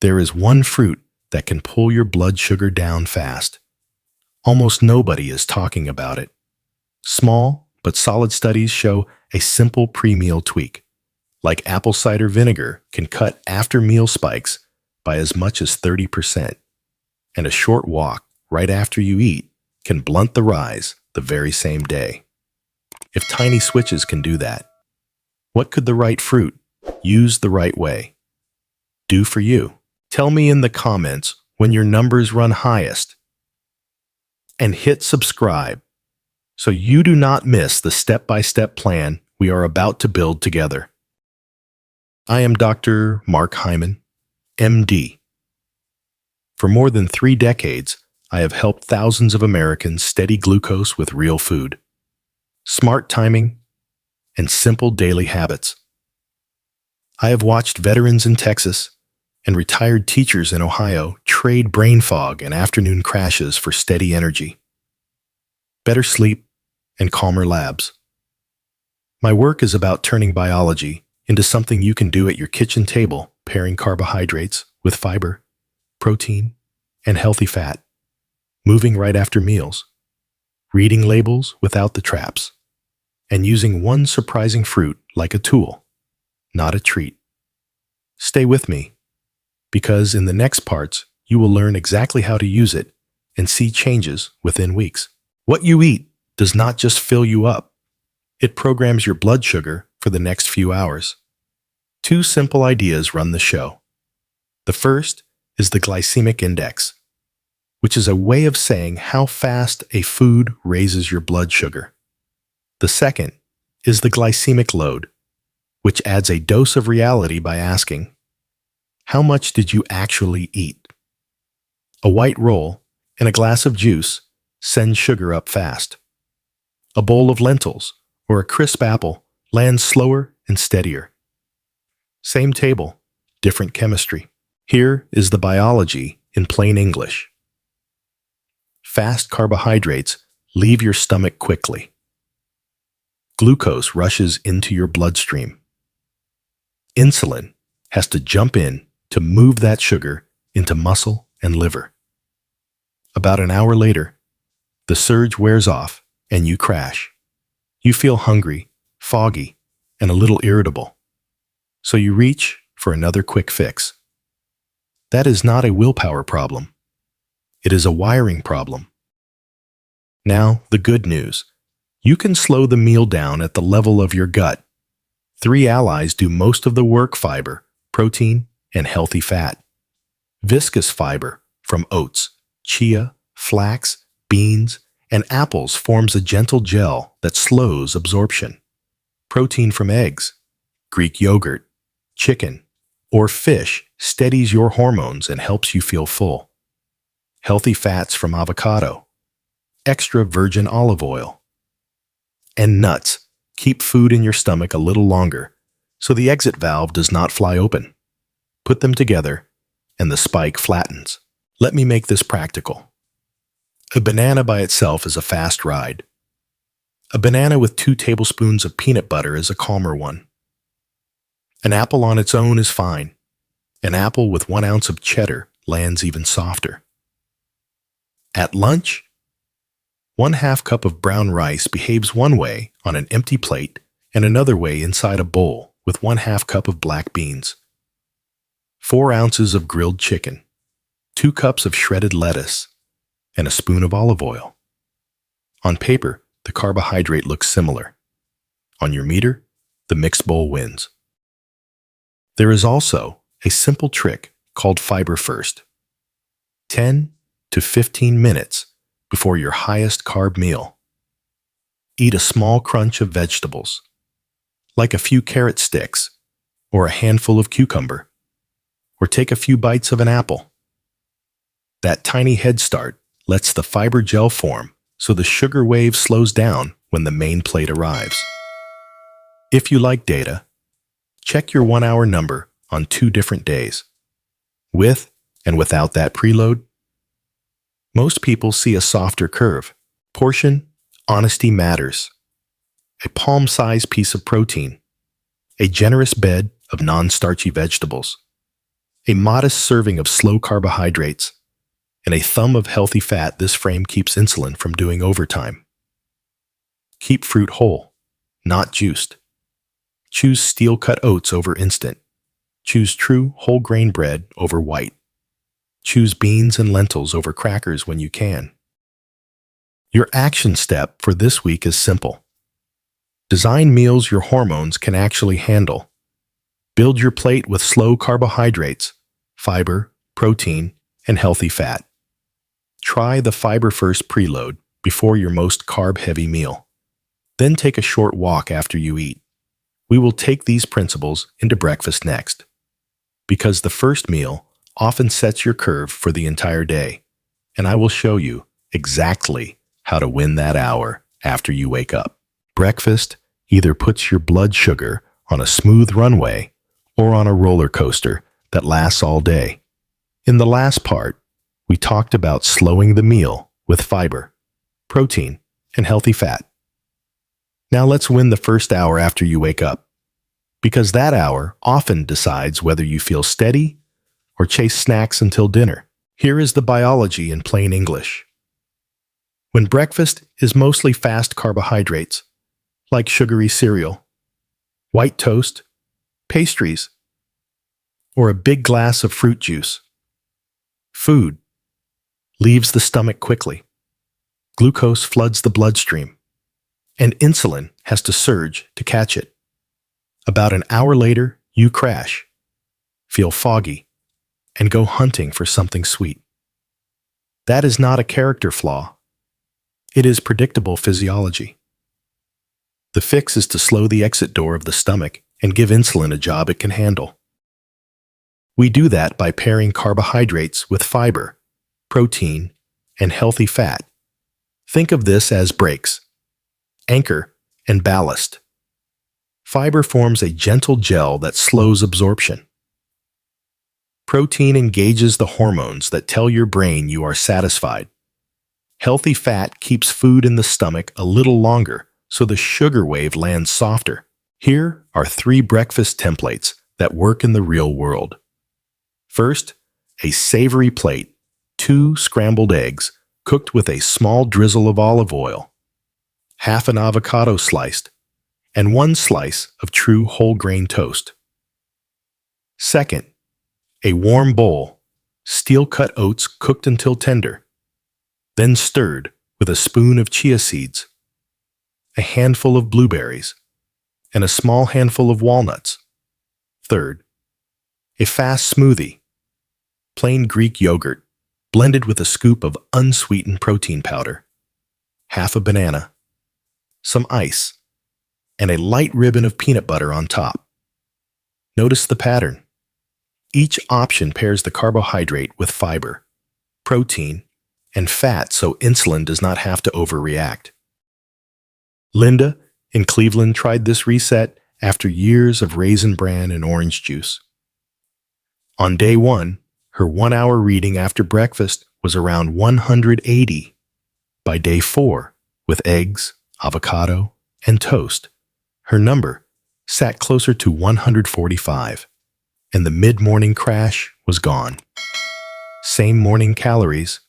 There is one fruit that can pull your blood sugar down fast. Almost nobody is talking about it. Small but solid studies show a simple pre-meal tweak, like apple cider vinegar, can cut after-meal spikes by as much as 30%, and a short walk right after you eat can blunt the rise the very same day. If tiny switches can do that, what could the right fruit, used the right way, do for you? Tell me in the comments when your numbers run highest. And hit subscribe so you do not miss the step-by-step plan we are about to build together. I am Dr. Mark Hyman, MD. For more than 3 decades, I have helped thousands of Americans steady glucose with real food, smart timing, and simple daily habits. I have watched veterans in Texas and retired teachers in Ohio trade brain fog and afternoon crashes for steady energy, better sleep, and calmer labs. My work is about turning biology into something you can do at your kitchen table, pairing carbohydrates with fiber, protein, and healthy fat, moving right after meals, reading labels without the traps, and using one surprising fruit like a tool, not a treat. Stay with me, because in the next parts, you will learn exactly how to use it and see changes within weeks. What you eat does not just fill you up. It programs your blood sugar for the next few hours. 2 simple ideas run the show. The first is the glycemic index, which is a way of saying how fast a food raises your blood sugar. The second is the glycemic load, which adds a dose of reality by asking, how much did you actually eat? A white roll and a glass of juice send sugar up fast. A bowl of lentils or a crisp apple lands slower and steadier. Same table, different chemistry. Here is the biology in plain English. Fast carbohydrates leave your stomach quickly. Glucose rushes into your bloodstream. Insulin has to jump in to move that sugar into muscle and liver. About an hour later, the surge wears off and you crash. You feel hungry, foggy, and a little irritable. So you reach for another quick fix. That is not a willpower problem. It is a wiring problem. Now, the good news. You can slow the meal down at the level of your gut. 3 allies do most of the work: fiber, protein, and healthy fat. Viscous fiber from oats, chia, flax, beans, and apples forms a gentle gel that slows absorption. Protein from eggs, Greek yogurt, chicken, or fish steadies your hormones and helps you feel full. Healthy fats from avocado, extra virgin olive oil, and nuts keep food in your stomach a little longer so the exit valve does not fly open. Put them together, and the spike flattens. Let me make this practical. A banana by itself is a fast ride. A banana with 2 tablespoons of peanut butter is a calmer one. An apple on its own is fine. An apple with 1 ounce of cheddar lands even softer. At lunch, 1/2 cup of brown rice behaves one way on an empty plate and another way inside a bowl with 1/2 cup of black beans. 4 ounces of grilled chicken, 2 cups of shredded lettuce, and a spoon of olive oil. On paper, the carbohydrate looks similar. On your meter, the mixed bowl wins. There is also a simple trick called fiber first. 10 to 15 minutes before your highest carb meal. Eat a small crunch of vegetables, like a few carrot sticks or a handful of cucumber, or take a few bites of an apple. That tiny head start lets the fiber gel form so the sugar wave slows down when the main plate arrives. If you like data, check your 1-hour number on 2 different days, with and without that preload. Most people see a softer curve. Portion honesty matters. A palm-sized piece of protein, a generous bed of non-starchy vegetables, A modest serving of slow carbohydrates and a thumb of healthy fat. This frame keeps insulin from doing overtime. Keep fruit whole, not juiced. Choose steel-cut oats over instant. Choose true whole grain bread over white. Choose beans and lentils over crackers when you can. Your action step for this week is simple. Design meals your hormones can actually handle. Build your plate with slow carbohydrates, fiber, protein, and healthy fat. Try the fiber-first preload before your most carb-heavy meal. Then take a short walk after you eat. We will take these principles into breakfast next, because the first meal often sets your curve for the entire day, and I will show you exactly how to win that hour after you wake up. Breakfast either puts your blood sugar on a smooth runway or on a roller coaster that lasts all day. In the last part, we talked about slowing the meal with fiber, protein, and healthy fat. Now let's win the first hour after you wake up, because that hour often decides whether you feel steady or chase snacks until dinner. Here is the biology in plain English. When breakfast is mostly fast carbohydrates, like sugary cereal, white toast, pastries, or a big glass of fruit juice, food leaves the stomach quickly. Glucose floods the bloodstream, and insulin has to surge to catch it. About an hour later, you crash, feel foggy, and go hunting for something sweet. That is not a character flaw. It is predictable physiology. The fix is to slow the exit door of the stomach and give insulin a job it can handle. We do that by pairing carbohydrates with fiber, protein, and healthy fat. Think of this as brakes, anchor, and ballast. Fiber forms a gentle gel that slows absorption. Protein engages the hormones that tell your brain you are satisfied. Healthy fat keeps food in the stomach a little longer, so the sugar wave lands softer. Here are 3 breakfast templates that work in the real world. First, a savory plate, 2 scrambled eggs cooked with a small drizzle of olive oil, half an avocado sliced, and 1 slice of true whole grain toast. Second, a warm bowl, steel-cut oats cooked until tender, then stirred with a spoon of chia seeds, a handful of blueberries, and a small handful of walnuts. Third, a fast smoothie, plain Greek yogurt, blended with a scoop of unsweetened protein powder, half a banana, some ice, and a light ribbon of peanut butter on top. Notice the pattern. Each option pairs the carbohydrate with fiber, protein, and fat so insulin does not have to overreact. Linda in Cleveland tried this reset after years of Raisin Bran and orange juice. On day 1, her 1-hour reading after breakfast was around 180. By day 4, with eggs, avocado, and toast, her number sat closer to 145, and the mid-morning crash was gone. Same morning calories,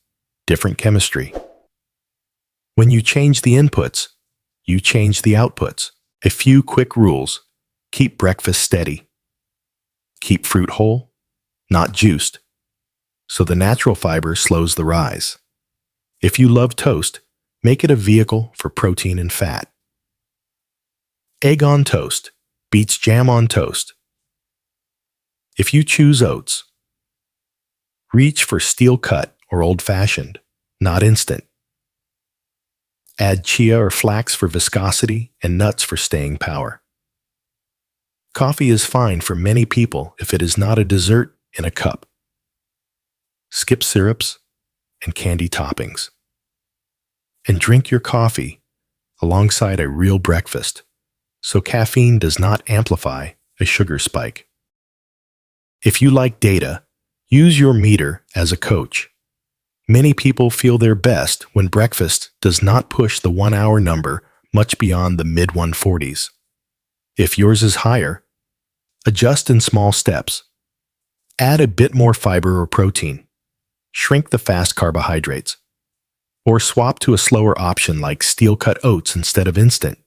different chemistry. When you change the inputs, you change the outputs. A few quick rules. Keep breakfast steady. Keep fruit whole, not juiced, so the natural fiber slows the rise. If you love toast, make it a vehicle for protein and fat. Egg on toast beats jam on toast. If you choose oats, reach for steel-cut or old-fashioned, not instant. Add chia or flax for viscosity and nuts for staying power. Coffee is fine for many people if it is not a dessert in a cup. Skip syrups and candy toppings. And drink your coffee alongside a real breakfast, so caffeine does not amplify a sugar spike. If you like data, use your meter as a coach. Many people feel their best when breakfast does not push the 1-hour number much beyond the mid-140s. If yours is higher, adjust in small steps. Add a bit more fiber or protein. Shrink the fast carbohydrates. Or swap to a slower option like steel-cut oats instead of instant.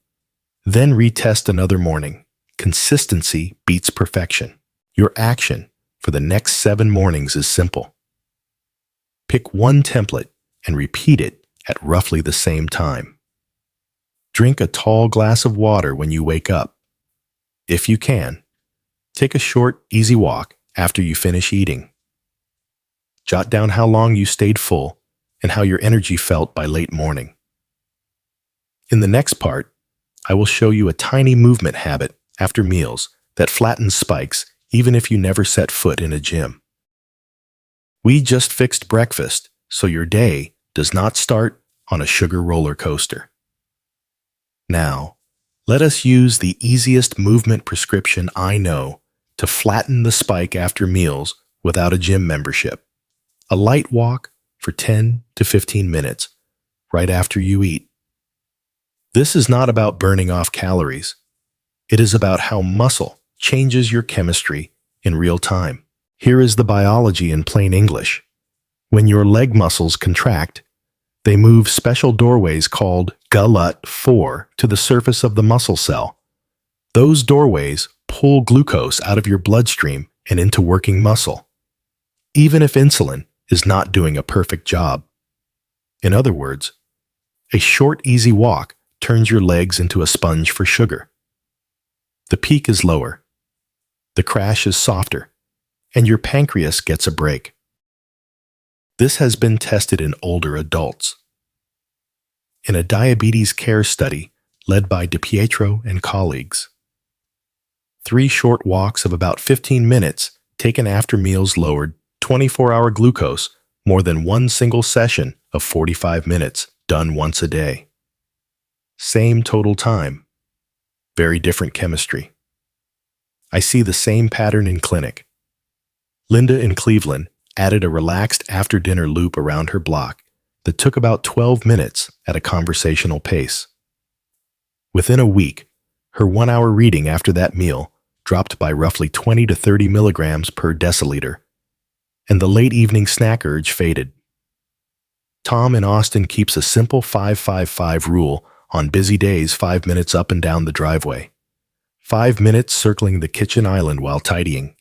Then retest another morning. Consistency beats perfection. Your action for the next 7 mornings is simple. Pick one template and repeat it at roughly the same time. Drink a tall glass of water when you wake up. If you can, take a short, easy walk after you finish eating. Jot down how long you stayed full and how your energy felt by late morning. In the next part, I will show you a tiny movement habit after meals that flattens spikes even if you never set foot in a gym. We just fixed breakfast, so your day does not start on a sugar roller coaster. Now, let us use the easiest movement prescription I know to flatten the spike after meals without a gym membership. A light walk for 10 to 15 minutes right after you eat. This is not about burning off calories. It is about how muscle changes your chemistry in real time. Here is the biology in plain English. When your leg muscles contract, they move special doorways called GLUT4 to the surface of the muscle cell. Those doorways pull glucose out of your bloodstream and into working muscle, even if insulin is not doing a perfect job. In other words, a short, easy walk turns your legs into a sponge for sugar. The peak is lower, the crash is softer, and your pancreas gets a break. This has been tested in older adults. In a diabetes care study led by DiPietro and colleagues, 3 short walks of about 15 minutes taken after meals lowered 24-hour glucose more than one single session of 45 minutes done once a day. Same total time, very different chemistry. I see the same pattern in clinic. Linda in Cleveland added a relaxed after-dinner loop around her block that took about 12 minutes at a conversational pace. Within a week, her 1-hour reading after that meal dropped by roughly 20 to 30 milligrams per deciliter, and the late evening snack urge faded. Tom in Austin keeps a simple 5-5-5 rule on busy days: 5 minutes up and down the driveway, 5 minutes circling the kitchen island while tidying,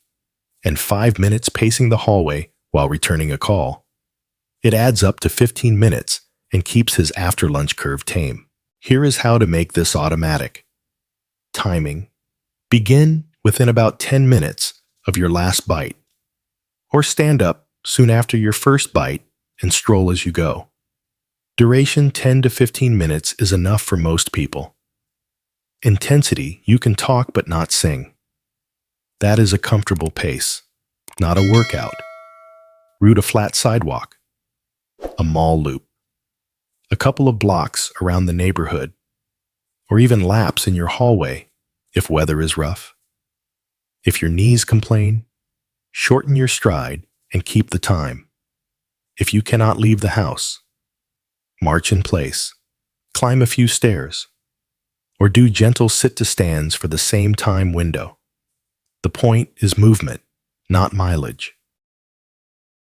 and 5 minutes pacing the hallway while returning a call. It adds up to 15 minutes and keeps his after-lunch curve tame. Here is how to make this automatic. Timing. Begin within about 10 minutes of your last bite, or stand up soon after your first bite and stroll as you go. Duration 10 to 15 minutes is enough for most people. Intensity, you can talk but not sing. That is a comfortable pace, not a workout. Route a flat sidewalk, a mall loop, a couple of blocks around the neighborhood, or even laps in your hallway if weather is rough. If your knees complain, shorten your stride and keep the time. If you cannot leave the house, march in place, climb a few stairs, or do gentle sit-to-stands for the same time window. The point is movement, not mileage.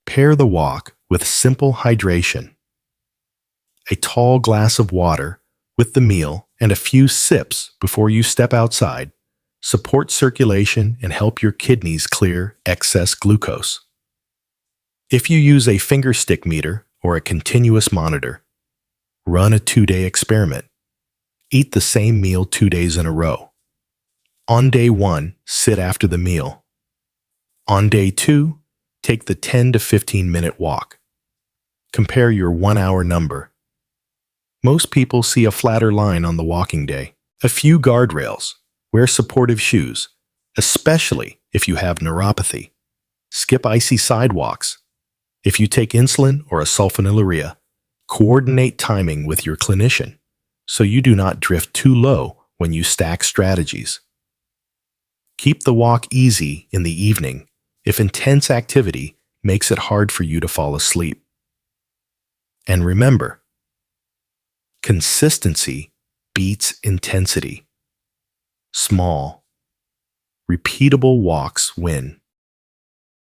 Pair the walk with simple hydration. A tall glass of water with the meal and a few sips before you step outside support circulation and help your kidneys clear excess glucose. If you use a finger stick meter or a continuous monitor, run a 2-day experiment. Eat the same meal 2 days in a row. On day 1, sit after the meal. On day 2, take the 10 to 15-minute walk. Compare your 1-hour number. Most people see a flatter line on the walking day. A few guardrails. Wear supportive shoes, especially if you have neuropathy. Skip icy sidewalks. If you take insulin or a sulfonylurea, coordinate timing with your clinician so you do not drift too low when you stack strategies. Keep the walk easy in the evening if intense activity makes it hard for you to fall asleep. And remember, consistency beats intensity. Small, repeatable walks win.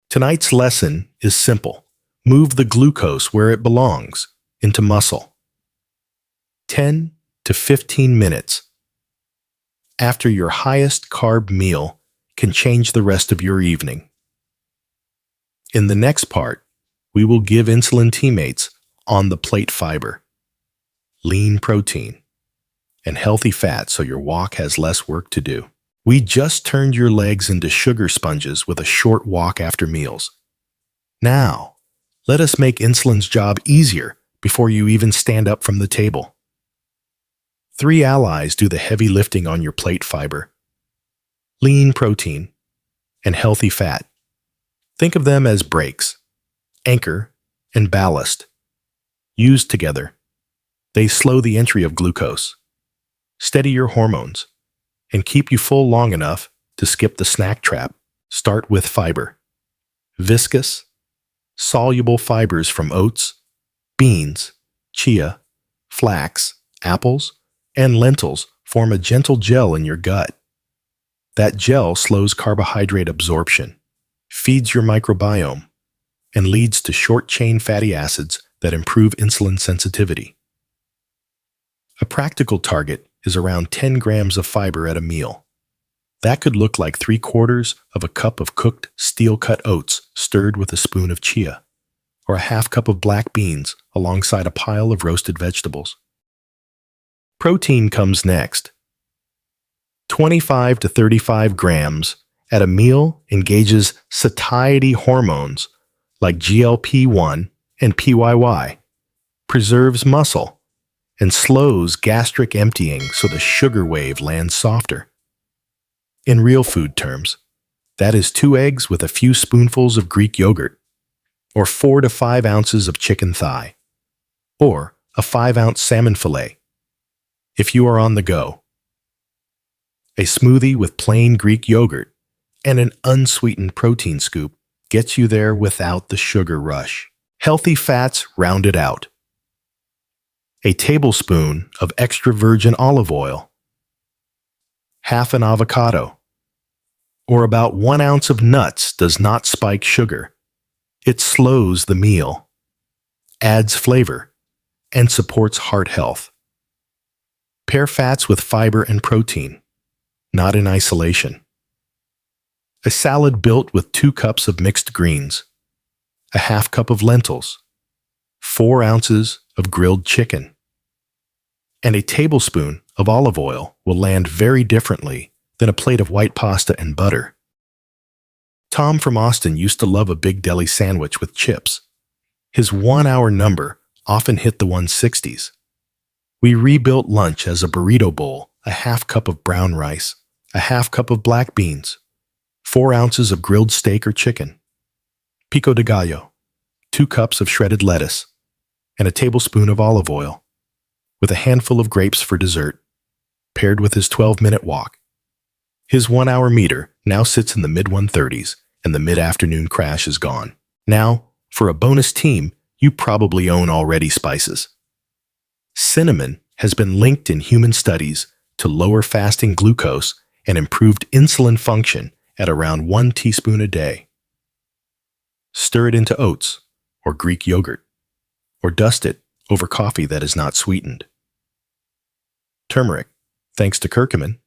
Tonight's lesson is simple. Move the glucose where it belongs, into muscle. 10 to 15 minutes after your highest carb meal can change the rest of your evening. In the next part, we will give insulin teammates on the plate fiber, lean protein, and healthy fat so your walk has less work to do. We just turned your legs into sugar sponges with a short walk after meals. Now, let us make insulin's job easier before you even stand up from the table. 3 allies do the heavy lifting on your plate fiber: lean protein and healthy fat. Think of them as brakes, anchor, and ballast. Used together, they slow the entry of glucose, steady your hormones, and keep you full long enough to skip the snack trap. Start with fiber. Viscous, soluble fibers from oats, beans, chia, flax, apples, and lentils form a gentle gel in your gut. That gel slows carbohydrate absorption, feeds your microbiome, and leads to short-chain fatty acids that improve insulin sensitivity. A practical target is around 10 grams of fiber at a meal. That could look like 3/4 of a cup of cooked steel-cut oats stirred with a spoon of chia, or a half cup of black beans alongside a pile of roasted vegetables. Protein comes next. 25 to 35 grams at a meal engages satiety hormones like GLP-1 and PYY, preserves muscle, and slows gastric emptying so the sugar wave lands softer. In real food terms, that is 2 eggs with a few spoonfuls of Greek yogurt, or 4 to 5 ounces of chicken thigh, or a 5-ounce salmon fillet, if you are on the go. A smoothie with plain Greek yogurt and an unsweetened protein scoop gets you there without the sugar rush. Healthy fats round it out. A tablespoon of extra virgin olive oil, half an avocado, or about 1 ounce of nuts does not spike sugar. It slows the meal, adds flavor, and supports heart health. Pair fats with fiber and protein, not in isolation. A salad built with 2 cups of mixed greens, a half cup of lentils, 4 ounces of grilled chicken, and a tablespoon of olive oil will land very differently than a plate of white pasta and butter. Tom from Austin used to love a big deli sandwich with chips. His 1-hour number often hit the 160s. We rebuilt lunch as a burrito bowl, a half cup of brown rice, a half cup of black beans, 4 ounces of grilled steak or chicken, pico de gallo, 2 cups of shredded lettuce, and a tablespoon of olive oil, with a handful of grapes for dessert, paired with his 12-minute walk. His 1-hour meter now sits in the mid-130s, and the mid-afternoon crash is gone. Now, for a bonus team, you probably own already spices. Cinnamon has been linked in human studies to lower fasting glucose and improved insulin function at around 1 teaspoon a day. Stir it into oats or Greek yogurt, or dust it over coffee that is not sweetened. Turmeric, thanks to curcumin,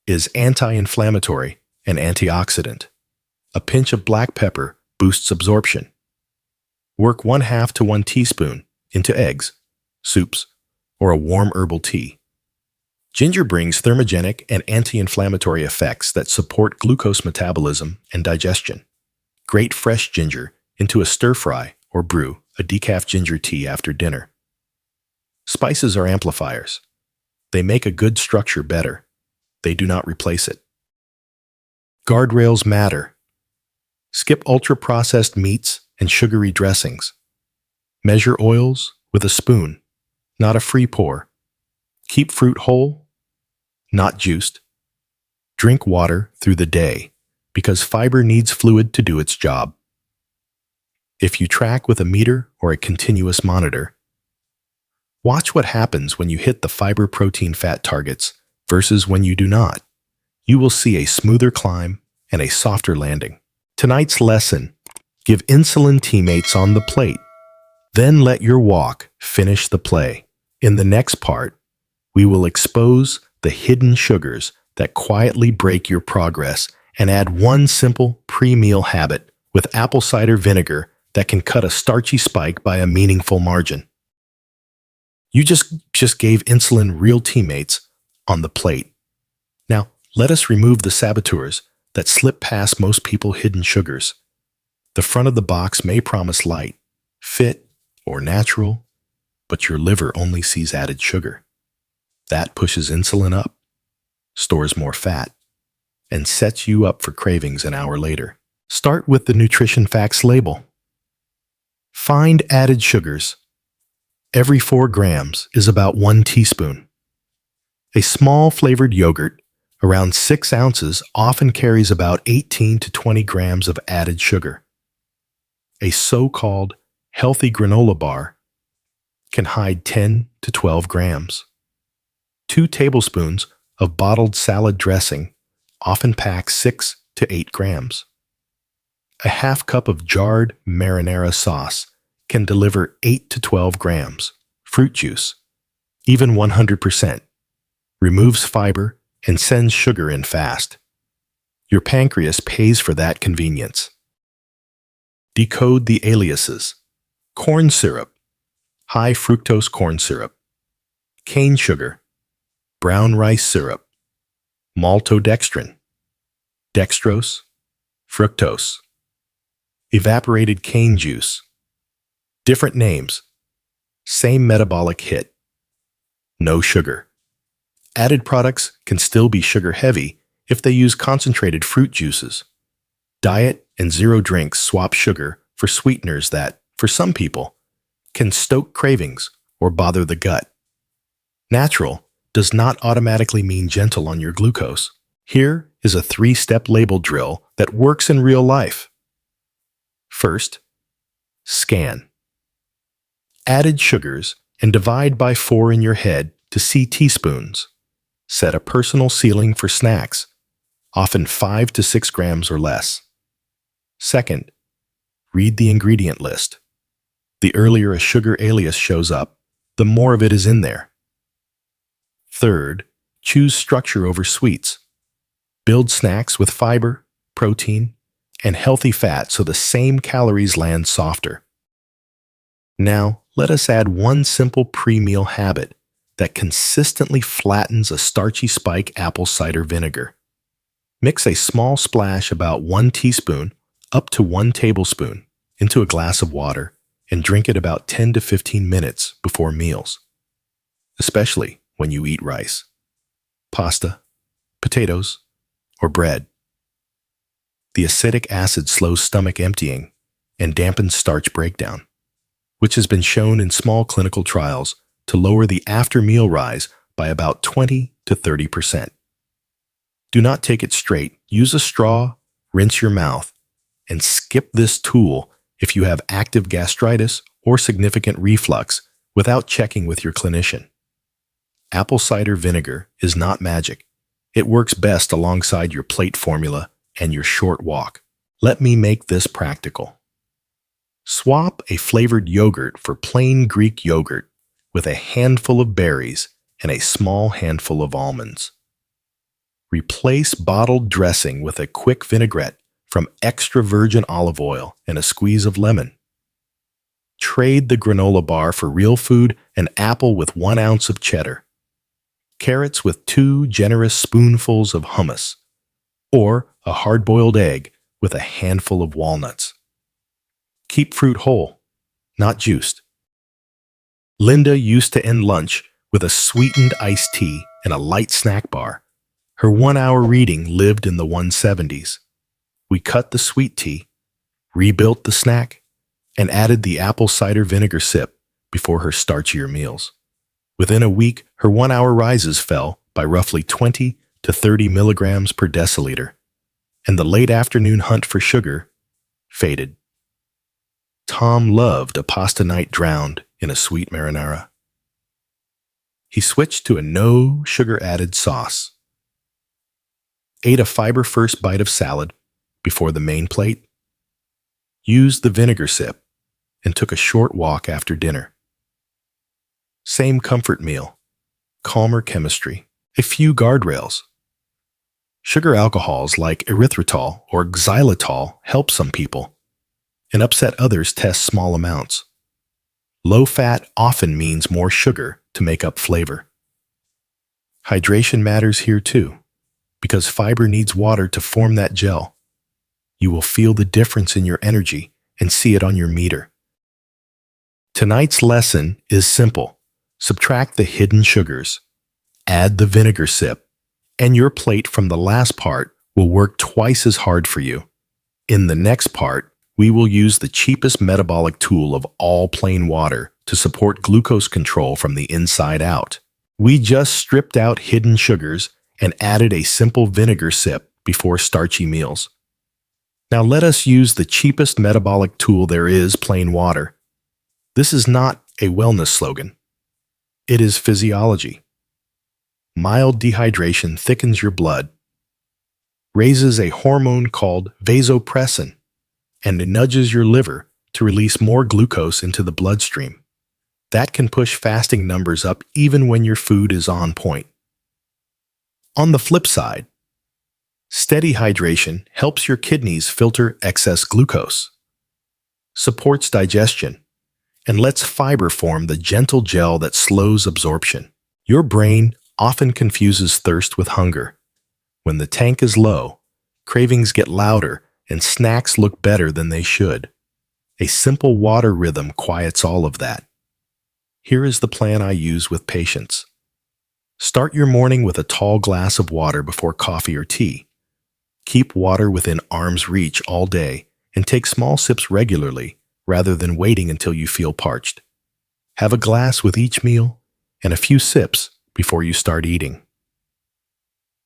is anti-inflammatory and antioxidant. A pinch of black pepper boosts absorption. Work 1/2 to 1 teaspoon into eggs, soups, or a warm herbal tea. Ginger brings thermogenic and anti-inflammatory effects that support glucose metabolism and digestion. Grate fresh ginger into a stir-fry or brew a decaf ginger tea after dinner. Spices are amplifiers. They make a good structure better. They do not replace it. Guardrails matter. Skip ultra-processed meats and sugary dressings. Measure oils with a spoon, not a free pour. Keep fruit whole, not juiced. Drink water through the day because fiber needs fluid to do its job. If you track with a meter or a continuous monitor, watch what happens when you hit the fiber protein fat targets versus when you do not. You will see a smoother climb and a softer landing. Tonight's lesson: give insulin teammates on the plate. Then let your walk finish the play. In the next part, we will expose the hidden sugars that quietly break your progress and add one simple pre-meal habit with apple cider vinegar that can cut a starchy spike by a meaningful margin. You just gave insulin real teammates on the plate. Now, let us remove the saboteurs that slip past most people hidden sugars. The front of the box may promise light, fit, or natural, but your liver only sees added sugar. That pushes insulin up, stores more fat, and sets you up for cravings an hour later. Start with the nutrition facts label. Find added sugars. Every 4 grams is about 1 teaspoon. A small flavored yogurt, around 6 ounces, often carries about 18 to 20 grams of added sugar. A so-called healthy granola bar can hide 10 to 12 grams. 2 tablespoons of bottled salad dressing often pack 6 to 8 grams. A half cup of jarred marinara sauce can deliver 8 to 12 grams. Fruit juice, even 100%, removes fiber and sends sugar in fast. Your pancreas pays for that convenience. Decode the aliases: corn syrup, high fructose corn syrup; cane sugar, brown rice syrup; maltodextrin, dextrose, fructose; evaporated cane juice. Different names, same metabolic hit. No sugar. Added products can still be sugar-heavy if they use concentrated fruit juices. Diet and zero drinks swap sugar for sweeteners that, for some people, can stoke cravings or bother the gut. Natural does not automatically mean gentle on your glucose. Here is a 3-step label drill that works in real life. First, scan added sugars and divide by 4 in your head to see teaspoons. Set a personal ceiling for snacks, often 5 to 6 grams or less. Second, read the ingredient list. The earlier a sugar alias shows up, the more of it is in there. Third, choose structure over sweets. Build snacks with fiber, protein, and healthy fat so the same calories land softer. Now, let us add one simple pre-meal habit that consistently flattens a starchy spike: apple cider vinegar. Mix a small splash, about 1 teaspoon up to 1 tablespoon, into a glass of water and drink it about 10 to 15 minutes before meals, especially when you eat rice, pasta, potatoes, or bread. The acidic acid slows stomach emptying and dampens starch breakdown, which has been shown in small clinical trials to lower the after-meal rise by about 20 to 30%. Do not take it straight. Use a straw, rinse your mouth, and skip this tool if you have active gastritis or significant reflux without checking with your clinician. Apple cider vinegar is not magic. It works best alongside your plate formula and your short walk. Let me make this practical. Swap a flavored yogurt for plain Greek yogurt with a handful of berries and a small handful of almonds. Replace bottled dressing with a quick vinaigrette from extra virgin olive oil and a squeeze of lemon. Trade the granola bar for real food: an apple with 1 ounce of cheddar, carrots with 2 generous spoonfuls of hummus, or a hard-boiled egg with a handful of walnuts. Keep fruit whole, not juiced. Linda used to end lunch with a sweetened iced tea and a light snack bar. Her 1-hour reading lived in the 170s. We cut the sweet tea, rebuilt the snack, and added the apple cider vinegar sip before her starchier meals. Within a week, her 1-hour rises fell by roughly 20 to 30 milligrams per deciliter, and the late afternoon hunt for sugar faded. Tom loved a pasta night drowned in a sweet marinara. He switched to a no sugar added sauce, ate a fiber first bite of salad, before the main plate, used the vinegar sip, and took a short walk after dinner. Same comfort meal, calmer chemistry, a few guardrails. Sugar alcohols like erythritol or xylitol help some people, and upset others test small amounts. Low fat often means more sugar to make up flavor. Hydration matters here too, because fiber needs water to form that gel. You will feel the difference in your energy and see it on your meter. Tonight's lesson is simple. Subtract the hidden sugars, add the vinegar sip, and your plate from the last part will work twice as hard for you. In the next part, we will use the cheapest metabolic tool of all, plain water, to support glucose control from the inside out. We just stripped out hidden sugars and added a simple vinegar sip before starchy meals. Now let us use the cheapest metabolic tool there is, plain water. This is not a wellness slogan. It is physiology. Mild dehydration thickens your blood, raises a hormone called vasopressin, and nudges your liver to release more glucose into the bloodstream. That can push fasting numbers up even when your food is on point. On the flip side, steady hydration helps your kidneys filter excess glucose, supports digestion, and lets fiber form the gentle gel that slows absorption. Your brain often confuses thirst with hunger. When the tank is low, cravings get louder and snacks look better than they should. A simple water rhythm quiets all of that. Here is the plan I use with patients. Start your morning with a tall glass of water before coffee or tea. Keep water within arm's reach all day and take small sips regularly rather than waiting until you feel parched. Have a glass with each meal and a few sips before you start eating.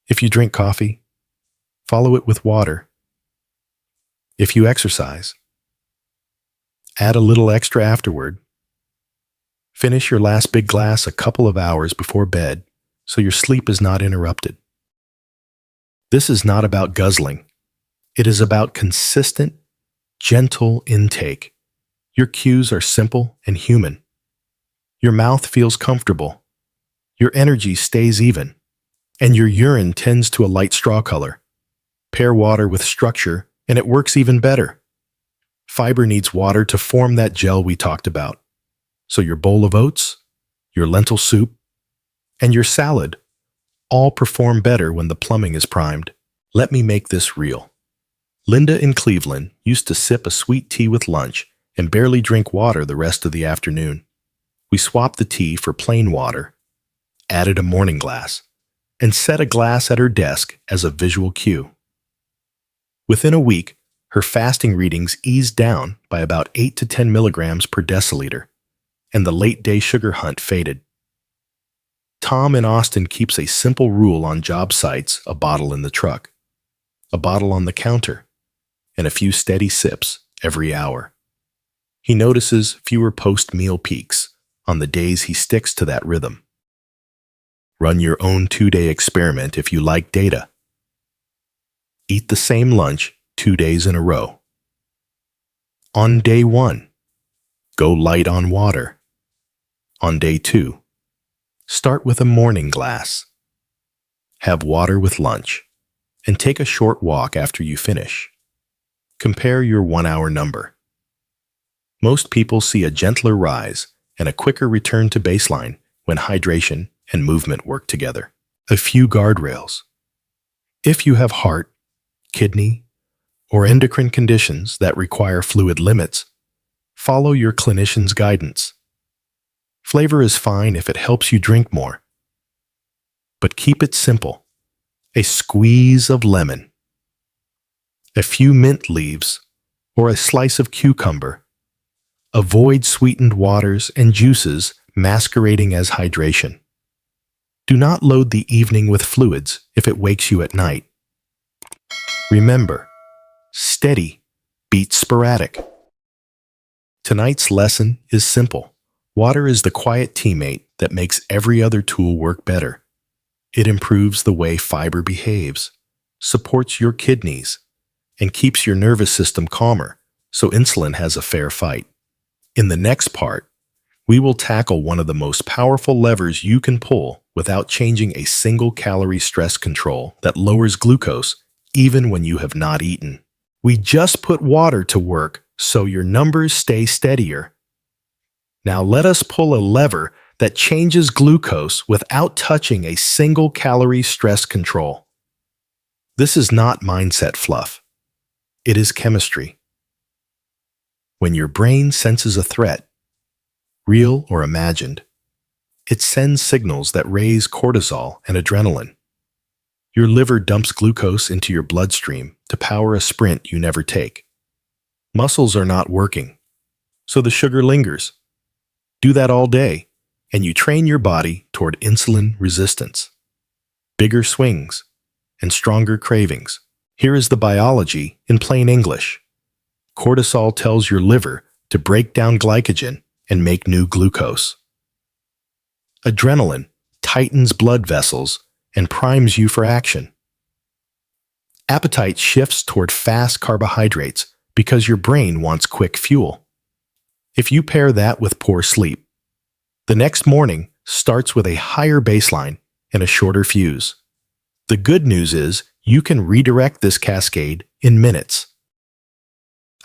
If you drink coffee, follow it with water. If you exercise, add a little extra afterward. Finish your last big glass a couple of hours before bed so your sleep is not interrupted. This is not about guzzling. It is about consistent, gentle intake. Your cues are simple and human. Your mouth feels comfortable. Your energy stays even. And your urine tends to a light straw color. Pair water with structure, and it works even better. Fiber needs water to form that gel we talked about. So your bowl of oats, your lentil soup, and your salad all perform better when the plumbing is primed. Let me make this real. Linda in Cleveland used to sip a sweet tea with lunch and barely drink water the rest of the afternoon. We swapped the tea for plain water, added a morning glass, and set a glass at her desk as a visual cue. Within a week, her fasting readings eased down by about 8 to 10 milligrams per deciliter, and the late-day sugar hunt faded. Tom in Austin keeps a simple rule on job sites: a bottle in the truck, a bottle on the counter, and a few steady sips every hour. He notices fewer post-meal peaks on the days he sticks to that rhythm. Run your own 2-day experiment if you like data. Eat the same lunch 2 days in a row. On day 1, go light on water. On day 2, start with a morning glass. Have water with lunch, and take a short walk after you finish. Compare your 1-hour number. Most people see a gentler rise and a quicker return to baseline when hydration and movement work together. A few guardrails. If you have heart, kidney, or endocrine conditions that require fluid limits, follow your clinician's guidance. Flavor is fine if it helps you drink more. But keep it simple. A squeeze of lemon, a few mint leaves, or a slice of cucumber. Avoid sweetened waters and juices masquerading as hydration. Do not load the evening with fluids if it wakes you at night. Remember, steady beats sporadic. Tonight's lesson is simple. Water is the quiet teammate that makes every other tool work better. It improves the way fiber behaves, supports your kidneys, and keeps your nervous system calmer, so insulin has a fair fight. In the next part, we will tackle one of the most powerful levers you can pull without changing a single calorie stress control that lowers glucose even when you have not eaten. We just put water to work so your numbers stay steadier. Now let us pull a lever that changes glucose without touching a single calorie stress control. This is not mindset fluff. It is chemistry. When your brain senses a threat, real or imagined, it sends signals that raise cortisol and adrenaline. Your liver dumps glucose into your bloodstream to power a sprint you never take. Muscles are not working, so the sugar lingers. Do that all day, and you train your body toward insulin resistance, bigger swings, and stronger cravings. Here is the biology in plain English. Cortisol tells your liver to break down glycogen and make new glucose. Adrenaline tightens blood vessels and primes you for action. Appetite shifts toward fast carbohydrates because your brain wants quick fuel. If you pair that with poor sleep, the next morning starts with a higher baseline and a shorter fuse. The good news is you can redirect this cascade in minutes.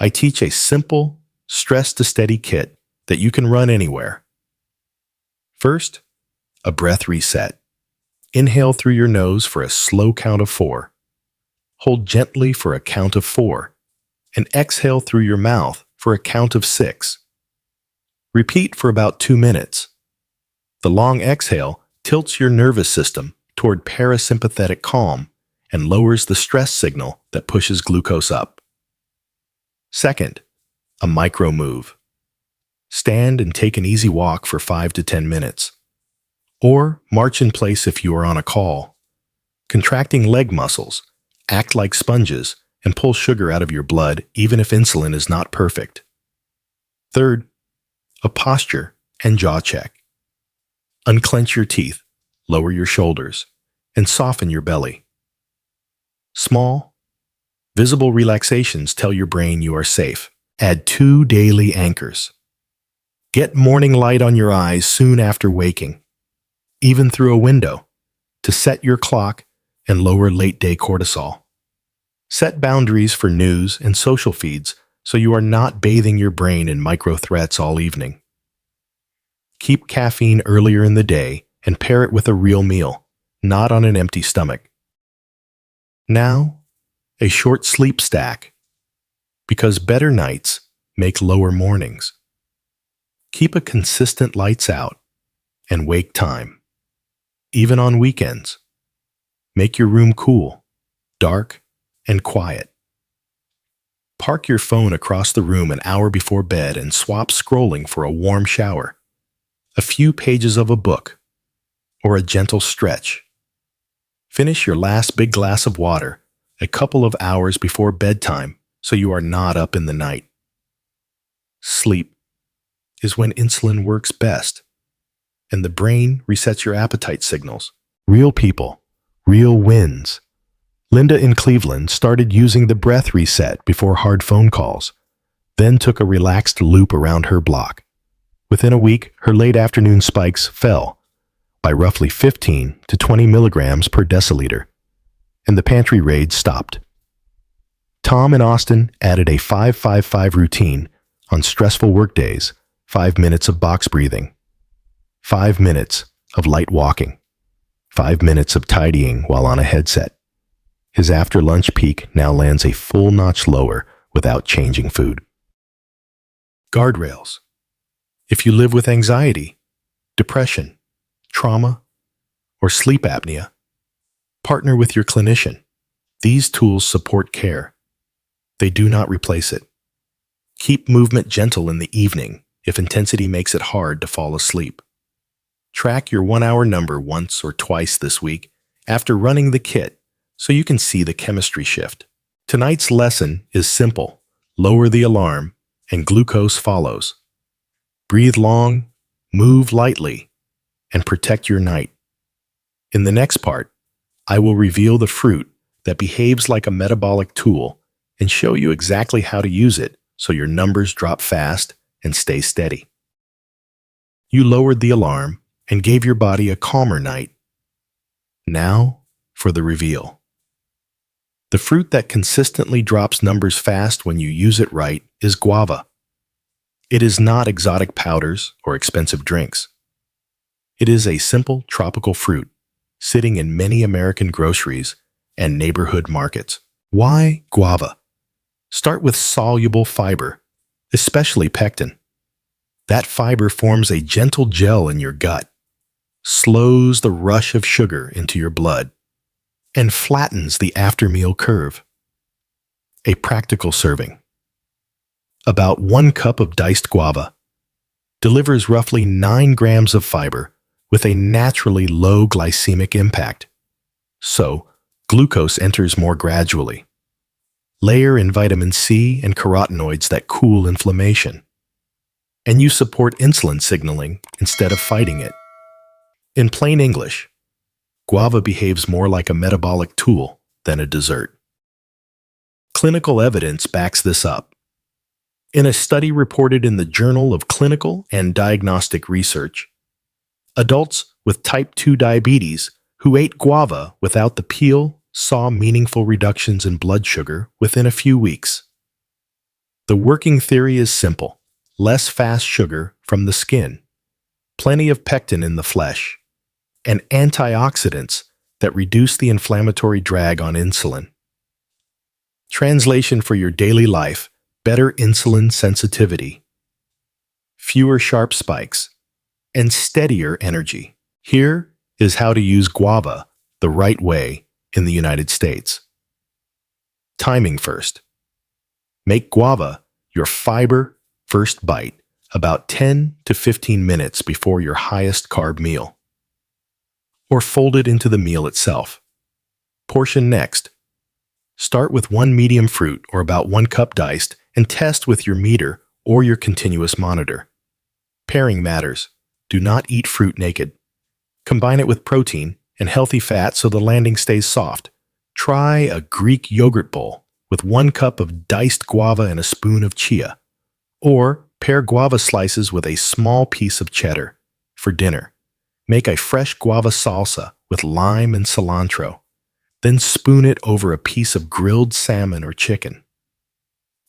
I teach a simple, stress-to-steady kit that you can run anywhere. First, a breath reset. Inhale through your nose for a slow count of 4. Hold gently for a count of 4, and exhale through your mouth for a count of 6. Repeat for about 2 minutes. The long exhale tilts your nervous system toward parasympathetic calm and lowers the stress signal that pushes glucose up. Second, a micro move. Stand and take an easy walk for 5 to 10 minutes. Or march in place if you are on a call. Contracting leg muscles, act like sponges, and pull sugar out of your blood even if insulin is not perfect. Third, a posture and jaw check. Unclench your teeth, lower your shoulders, and soften your belly. Small, visible relaxations tell your brain you are safe. Add 2 daily anchors. Get morning light on your eyes soon after waking, even through a window, to set your clock and lower late-day cortisol. Set boundaries for news and social feeds so you are not bathing your brain in micro-threats all evening. Keep caffeine earlier in the day and pair it with a real meal, not on an empty stomach. Now, a short sleep stack, because better nights make lower mornings. Keep a consistent lights out and wake time, even on weekends. Make your room cool, dark, and quiet. Park your phone across the room an hour before bed and swap scrolling for a warm shower, a few pages of a book, or a gentle stretch. Finish your last big glass of water a couple of hours before bedtime so you are not up in the night. Sleep is when insulin works best, and the brain resets your appetite signals. Real people, real wins. Linda in Cleveland started using the breath reset before hard phone calls, then took a relaxed loop around her block. Within a week, her late afternoon spikes fell by roughly 15 to 20 milligrams per deciliter, and the pantry raid stopped. Tom in Austin added a 5-5-5 routine on stressful workdays, 5 minutes of box breathing, 5 minutes of light walking, 5 minutes of tidying while on a headset. His after-lunch peak now lands a full notch lower without changing food. Guardrails. If you live with anxiety, depression, trauma, or sleep apnea, partner with your clinician. These tools support care. They do not replace it. Keep movement gentle in the evening if intensity makes it hard to fall asleep. Track your 1-hour number once or twice this week after running the kit so you can see the chemistry shift. Tonight's lesson is simple. Lower the alarm and glucose follows. Breathe long, move lightly, and protect your night. In the next part, I will reveal the fruit that behaves like a metabolic tool and show you exactly how to use it so your numbers drop fast and stay steady. You lowered the alarm and gave your body a calmer night. Now for the reveal. The fruit that consistently drops numbers fast when you use it right is guava. It is not exotic powders or expensive drinks. It is a simple tropical fruit sitting in many American groceries and neighborhood markets. Why guava? Start with soluble fiber, especially pectin. That fiber forms a gentle gel in your gut, slows the rush of sugar into your blood, and flattens the after-meal curve. A practical serving. About 1 cup of diced guava delivers roughly 9 grams of fiber with a naturally low glycemic impact. So, glucose enters more gradually. Layer in vitamin C and carotenoids that cool inflammation. And you support insulin signaling instead of fighting it. In plain English, guava behaves more like a metabolic tool than a dessert. Clinical evidence backs this up. In a study reported in the Journal of Clinical and Diagnostic Research, adults with type 2 diabetes who ate guava without the peel saw meaningful reductions in blood sugar within a few weeks. The working theory is simple: less fast sugar from the skin, plenty of pectin in the flesh, and antioxidants that reduce the inflammatory drag on insulin. Translation for your daily life: better insulin sensitivity, fewer sharp spikes, and steadier energy. Here is how to use guava the right way in the United States. Timing first. Make guava your fiber first bite about 10 to 15 minutes before your highest carb meal. Or fold it into the meal itself. Portion next. Start with 1 medium fruit or about 1 cup diced and test with your meter or your continuous monitor. Pairing matters. Do not eat fruit naked. Combine it with protein and healthy fat so the landing stays soft. Try a Greek yogurt bowl with 1 cup of diced guava and a spoon of chia. Or pair guava slices with a small piece of cheddar. For dinner, make a fresh guava salsa with lime and cilantro. Then spoon it over a piece of grilled salmon or chicken.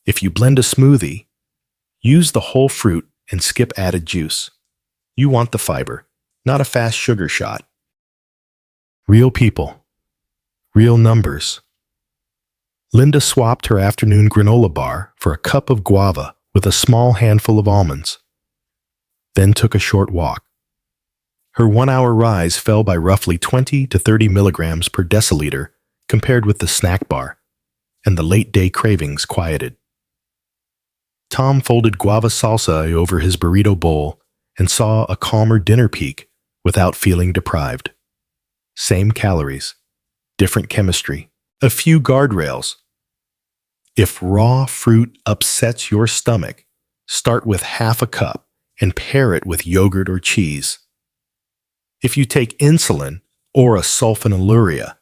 If you blend a smoothie, use the whole fruit and skip added juice. You want the fiber, not a fast sugar shot. Real people. Real numbers. Linda swapped her afternoon granola bar for a cup of guava with a small handful of almonds. Then took a short walk. Her 1-hour rise fell by roughly 20 to 30 milligrams per deciliter compared with the snack bar, and the late-day cravings quieted. Tom folded guava salsa over his burrito bowl and saw a calmer dinner peak without feeling deprived. Same calories, different chemistry, a few guardrails. If raw fruit upsets your stomach, start with half a cup and pair it with yogurt or cheese. If you take insulin or a sulfonylurea,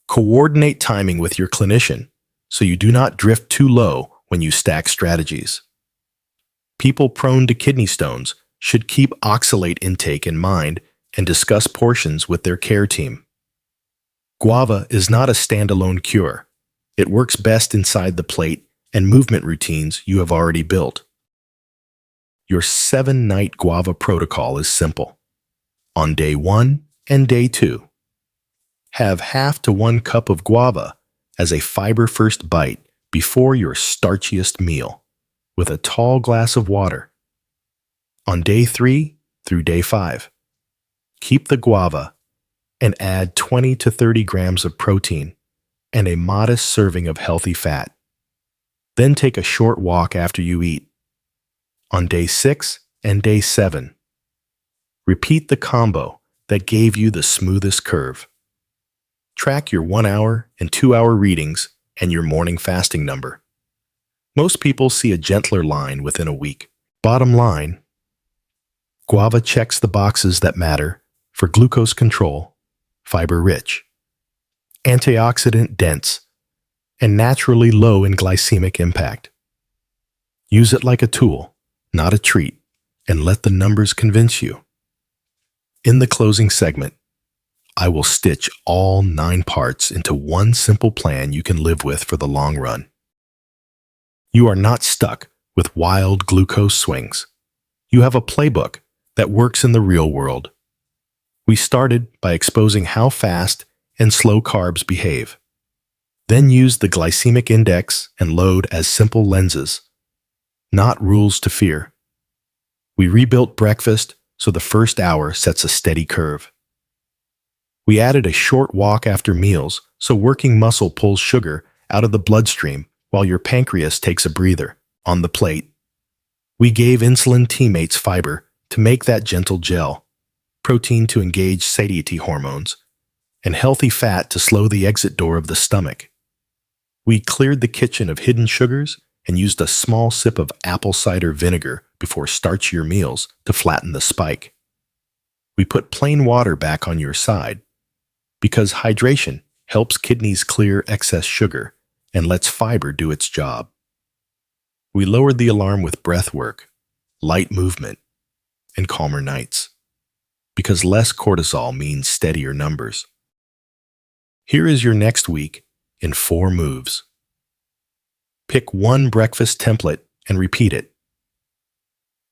coordinate timing with your clinician so you do not drift too low when you stack strategies. People prone to kidney stones should keep oxalate intake in mind and discuss portions with their care team. Guava is not a standalone cure. It works best inside the plate and movement routines you have already built. Your 7-night guava protocol is simple. On day 1 and day 2, have half to 1 cup of guava as a fiber-first bite before your starchiest meal, with a tall glass of water. On day 3 through day 5, keep the guava and add 20 to 30 grams of protein and a modest serving of healthy fat. Then take a short walk after you eat. On day 6 and day 7, repeat the combo that gave you the smoothest curve. Track your 1-hour and 2-hour readings and your morning fasting number. Most people see a gentler line within a week. Bottom line, guava checks the boxes that matter for glucose control, fiber-rich, antioxidant-dense, and naturally low in glycemic impact. Use it like a tool, not a treat, and let the numbers convince you. In the closing segment, I will stitch all 9 parts into one simple plan you can live with for the long run. You are not stuck with wild glucose swings. You have a playbook that works in the real world. We started by exposing how fast and slow carbs behave. Then used the glycemic index and load as simple lenses, not rules to fear. We rebuilt breakfast so the first hour sets a steady curve. We added a short walk after meals so working muscle pulls sugar out of the bloodstream while your pancreas takes a breather. On the plate, we gave insulin teammates fiber to make that gentle gel, protein to engage satiety hormones, and healthy fat to slow the exit door of the stomach. We cleared the kitchen of hidden sugars and used a small sip of apple cider vinegar before starchier meals to flatten the spike. We put plain water back on your side because hydration helps kidneys clear excess sugar and lets fiber do its job. We lowered the alarm with breath work, light movement, and calmer nights, because less cortisol means steadier numbers. Here is your next week in 4 moves. Pick one breakfast template and repeat it.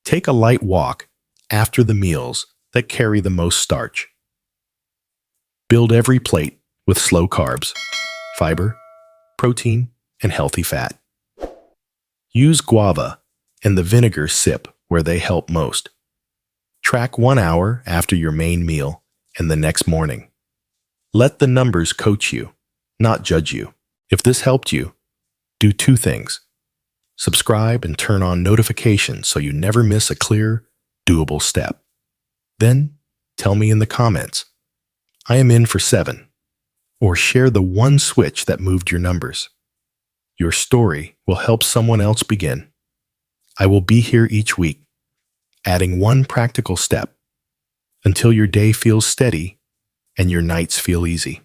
Take a light walk after the meals that carry the most starch. Build every plate with slow carbs, fiber, protein, and healthy fat. Use guava and the vinegar sip where they help most. Track 1 hour after your main meal and the next morning. Let the numbers coach you, not judge you. If this helped you, do 2 things. Subscribe and turn on notifications so you never miss a clear, doable step. Then, tell me in the comments, I am in for 7, or share the one switch that moved your numbers. Your story will help someone else begin. I will be here each week, adding one practical step until your day feels steady and your nights feel easy.